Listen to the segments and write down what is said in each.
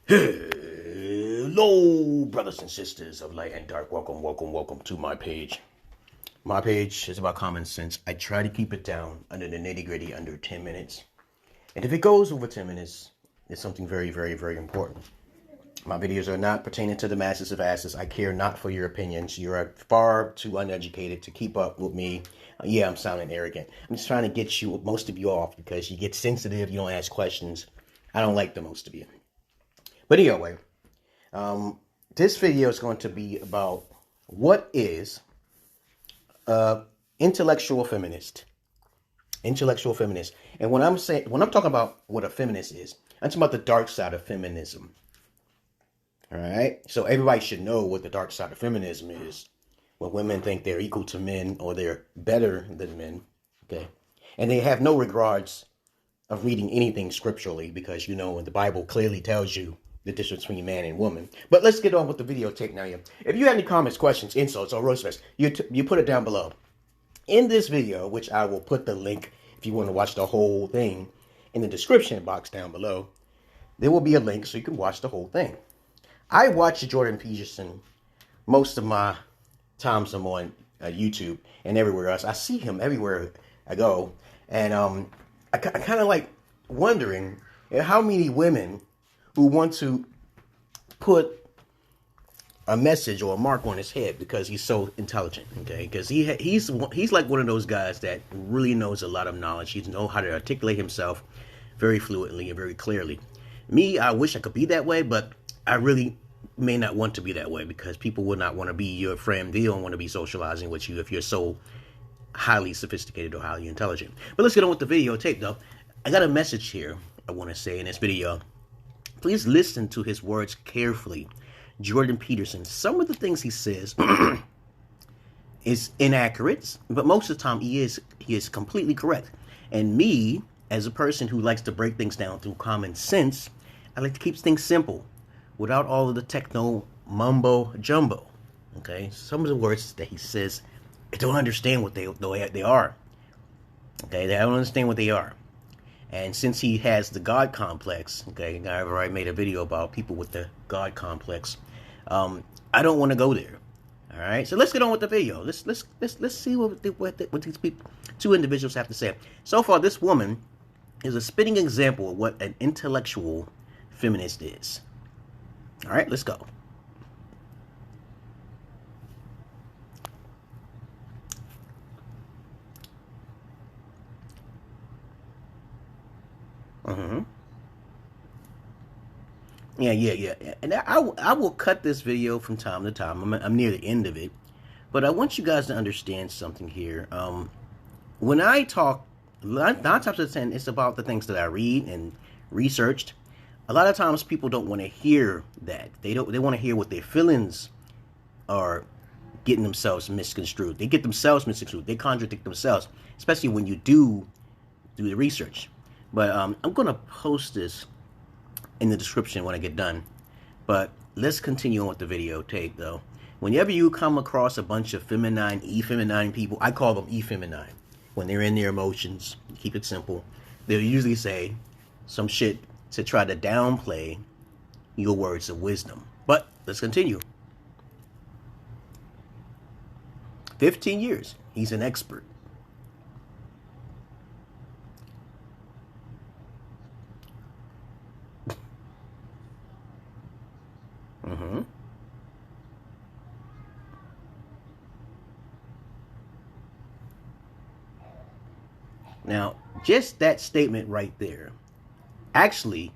Hello, brothers and sisters of light and dark. Welcome to my page. My page is about common sense. I try to keep it down under the nitty-gritty under 10 minutes. And if it goes over 10 minutes, it's something very, very, very important. My videos are not pertaining to the masses of asses. I care not for your opinions. You're far too uneducated to keep up with me. Yeah, I'm sounding arrogant. I'm just trying to get most of you off because you get sensitive. You don't ask questions. I don't like the most of you. But anyway, this video is going to be about what is intellectual feminist. Intellectual feminist. And when I'm talking about what a feminist is, I'm talking about the dark side of feminism. All right. So everybody should know what the dark side of feminism is. When women think they're equal to men or they're better than men. Okay. And they have no regards of reading anything scripturally because, you know, the Bible clearly tells you the difference between man and woman. But let's get on with the videotape now. If you have any comments, questions, insults, or roast fest, you put it down below. In this video, which I will put the link if you want to watch the whole thing in the description box down below, there will be a link so you can watch the whole thing. I watch Jordan Peterson most of my times I'm on YouTube and everywhere else. I see him everywhere I go. And I kind of like wondering how many women who want to put a message or a mark on his head because he's so intelligent, okay? Because he's like one of those guys that really knows a lot of knowledge. He knows how to articulate himself very fluently and very clearly. Me, I wish I could be that way, but I really may not want to be that way because people would not want to be your friend. They don't want to be socializing with you if you're so highly sophisticated or highly intelligent. But let's get on with the videotape, though. I got a message here I want to say in this video. Please listen to his words carefully. Jordan Peterson, some of the things he says is inaccurate, but most of the time he is completely correct. And me, as a person who likes to break things down through common sense, I like to keep things simple without all of the techno mumbo jumbo. Okay, some of the words that he says, I don't understand what they are. Okay, I don't understand what they are. And since he has the God complex, okay, I've already made a video about people with the God complex. I don't want to go there. All right, so let's get on with the video. Let's see what these two individuals have to say. So far, this woman is a spitting example of what an intellectual feminist is. All right, let's go. Yeah. And I will cut this video from time to time. I'm near the end of it. But I want you guys to understand something here. When I talk, 9 times out of 10, it's about the things that I read and researched. A lot of times people don't want to hear that. They want to hear what their feelings are getting themselves misconstrued. They get themselves misconstrued. They contradict themselves, especially when you do the research. But I'm going to post this in the description when I get done. But let's continue on with the videotape, though. Whenever you come across a bunch of feminine, effeminine people, I call them effeminine. When they're in their emotions, keep it simple, they'll usually say some shit to try to downplay your words of wisdom. But let's continue. 15 years. He's an expert. Now, just that statement right there. Actually,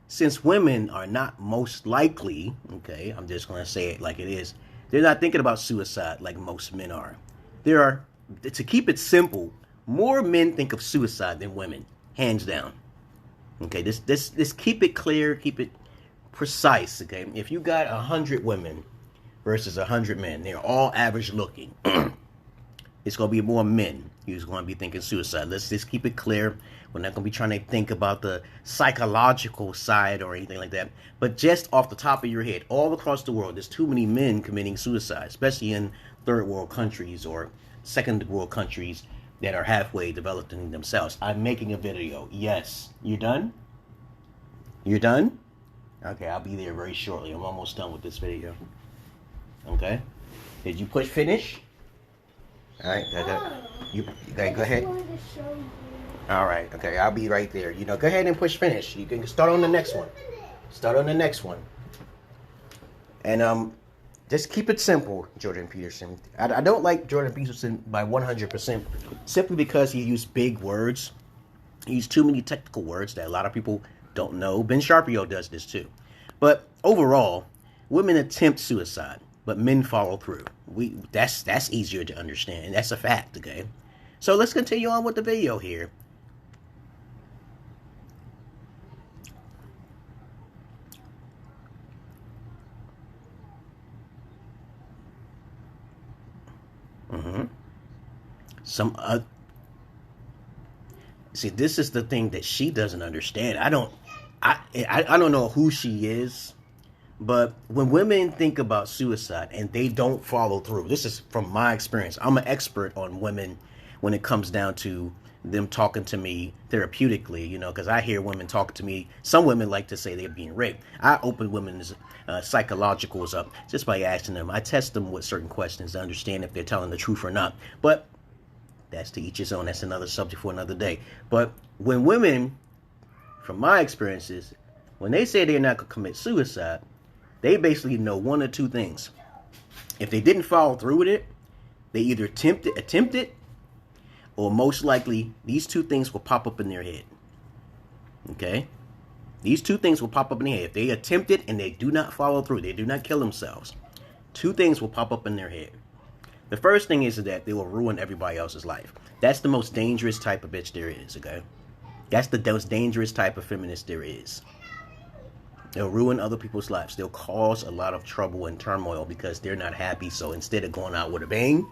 since women are not most likely, okay, I'm just going to say it like it is, they're not thinking about suicide like most men are. There are, to keep it simple, more men think of suicide than women, hands down. Okay, this keep it clear, keep it precise, okay? If you got 100 women versus 100 men, they're all average looking. It's going to be more men who's going to be thinking suicide. Let's just keep it clear. We're not going to be trying to think about the psychological side or anything like that. But just off the top of your head, all across the world, there's too many men committing suicide, especially in third world countries or second world countries that are halfway developing themselves. I'm making a video. Yes. You done? You're done? Okay, I'll be there very shortly. I'm almost done with this video. Okay? Did you push finish? Alright, okay, go ahead. Alright, okay, I'll be right there. You know, go ahead and push finish. You can start on the next one. Start on the next one. And just keep it simple, Jordan Peterson. I don't like Jordan Peterson by 100% simply because he used big words. He used too many technical words that a lot of people don't know. Ben Shapiro does this too. But overall, women attempt suicide, but men follow through. That's easier to understand. That's a fact, okay? So let's continue on with the video here. See, this is the thing that she doesn't understand. I don't know who she is, but when women think about suicide and they don't follow through, this is from my experience. I'm an expert on women when it comes down to them talking to me therapeutically, you know, because I hear women talk to me. Some women like to say they're being raped. I open women's psychologicals up just by asking them. I test them with certain questions to understand if they're telling the truth or not. But that's to each his own. That's another subject for another day. But when women, from my experiences, when they say they're not going to commit suicide, they basically know one or two things. If they didn't follow through with it, they either attempt it, or most likely these two things will pop up in their head. Okay? These two things will pop up in their head. If they attempt it and they do not follow through, they do not kill themselves, two things will pop up in their head. The first thing is that they will ruin everybody else's life. That's the most dangerous type of bitch there is, okay? That's the most dangerous type of feminist there is. They'll ruin other people's lives. They'll cause a lot of trouble and turmoil because they're not happy. So instead of going out with a bang,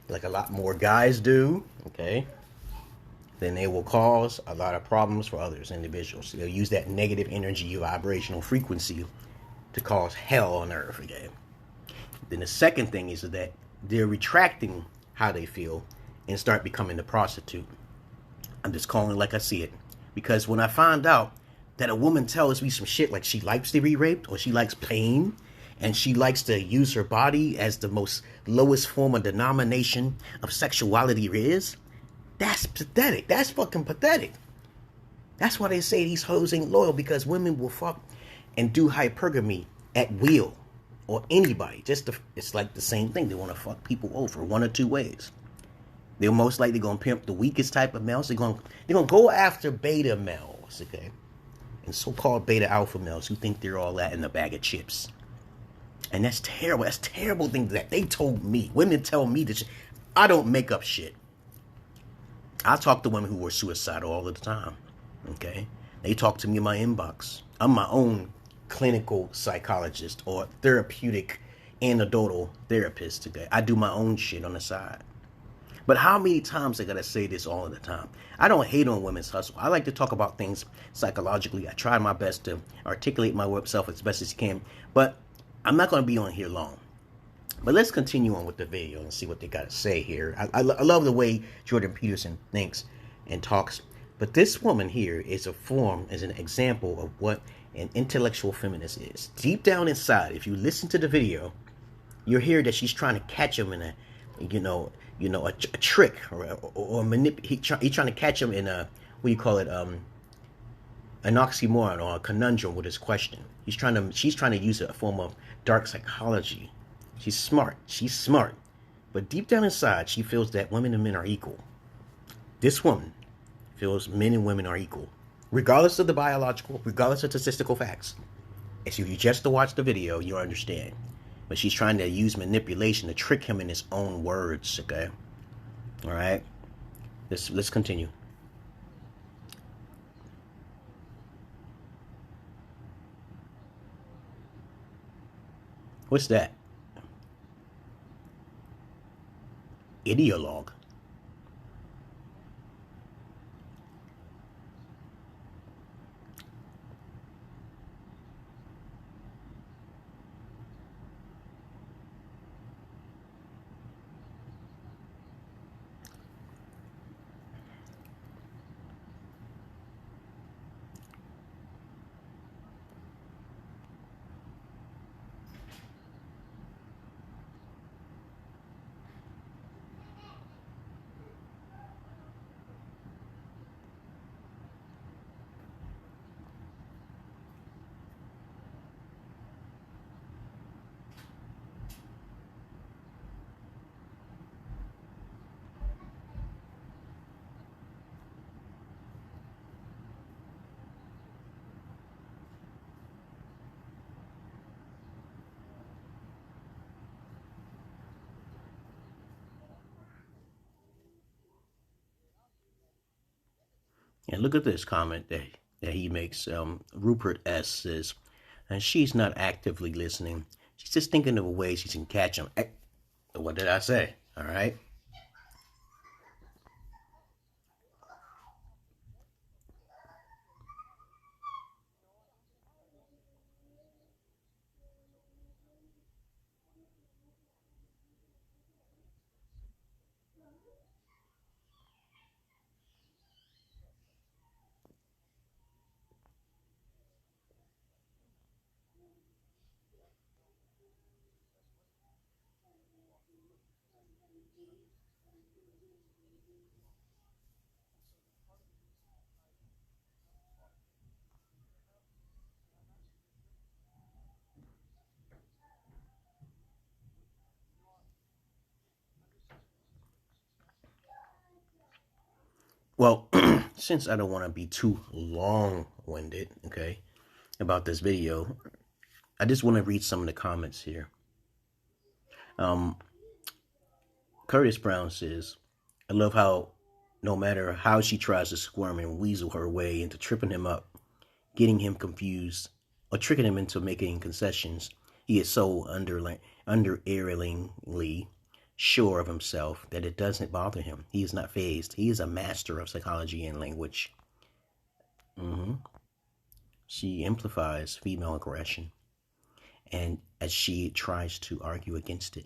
like a lot more guys do, okay, then they will cause a lot of problems for others, individuals. They'll use that negative energy, vibrational frequency to cause hell on earth, okay? Then the second thing is that they're retracting how they feel and start becoming the prostitute. I'm just calling it like I see it. Because when I find out that a woman tells me some shit like she likes to be raped or she likes pain and she likes to use her body as the most lowest form of denomination of sexuality is, that's pathetic. That's fucking pathetic. That's why they say these hoes ain't loyal, because women will fuck and do hypergamy at will. Or anybody. It's like the same thing. They want to fuck people over one or two ways. They're most likely going to pimp the weakest type of males. They're going to go after beta males, okay? And so-called beta alpha males who think they're all that in a bag of chips. And that's terrible. That's terrible thing that they told me. Women tell me this. I don't make up shit. I talk to women who were suicidal all the time, okay? They talk to me in my inbox. I'm my own clinical psychologist or therapeutic anecdotal therapist today. I do my own shit on the side. But how many times I gotta say this all the time? I don't hate on women's hustle. I like to talk about things psychologically. I try my best to articulate myself as best as I can, but I'm not gonna be on here long. But let's continue on with the video and see what they gotta say here. I love the way Jordan Peterson thinks and talks. But this woman here is an example of what an intellectual feminist is. Deep down inside, if you listen to the video, you'll hear that she's trying to catch him in a trick or he's trying to catch him in a, what do you call it, an oxymoron or a conundrum with his question. She's trying to use a form of dark psychology. She's smart, but deep down inside, she feels that women and men are equal. This woman feels men and women are equal, regardless of the biological, regardless of statistical facts. If you just to watch the video, you'll understand. But she's trying to use manipulation to trick him in his own words, okay? All right? Let's continue. What's that? Ideologue. And look at this comment that he makes. Rupert S. says, and she's not actively listening. She's just thinking of a way she can catch him. What did I say? All right. Well, since I don't want to be too long-winded, okay, about this video, I just want to read some of the comments here. Curtis Brown says, I love how no matter how she tries to squirm and weasel her way into tripping him up, getting him confused, or tricking him into making concessions, he is so undererringly sure of himself that it doesn't bother him. He is not fazed. He is a master of psychology and language. She amplifies female aggression, and as she tries to argue against it.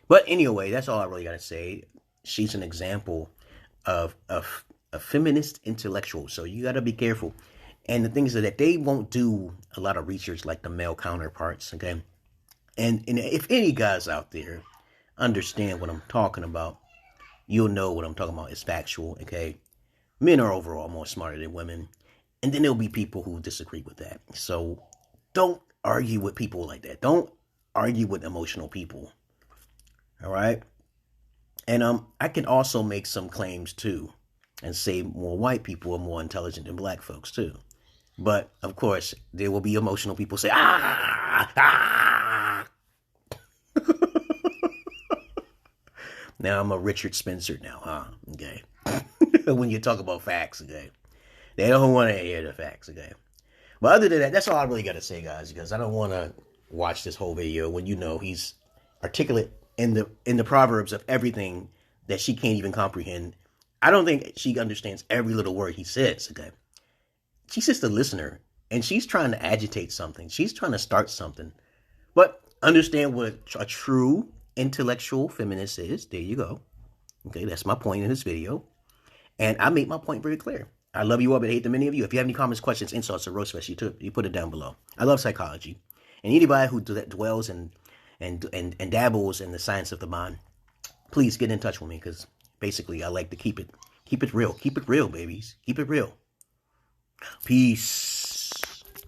But anyway, that's all I really got to say. She's an example of a feminist intellectual, so you got to be careful. And the thing is that they won't do a lot of research like the male counterparts, okay? And if any guys out there understand what I'm talking about, you'll know what I'm talking about is factual, okay? Men are overall more smarter than women. And then there'll be people who disagree with that. So don't argue with people like that. Don't argue with emotional people. All right? And I can also make some claims too and say more white people are more intelligent than black folks too. But of course, there will be emotional people say, Now I'm a Richard Spencer now, huh? Okay. When you talk about facts, okay. They don't want to hear the facts, okay. But other than that, that's all I really got to say, guys, because I don't want to watch this whole video when you know he's articulate in the proverbs of everything that she can't even comprehend. I don't think she understands every little word he says, okay. She's just a listener, and she's trying to agitate something. She's trying to start something. But understand what a true intellectual feminist is. There you go. Okay, that's my point in this video. And I made my point very clear. I love you all, but I hate the many of you. If you have any comments, questions, insults, or roast fest, you put it down below. I love psychology. And anybody who dwells and dabbles in the science of the mind, please get in touch with me, because basically I like to keep it real. Keep it real, babies. Keep it real. Peace.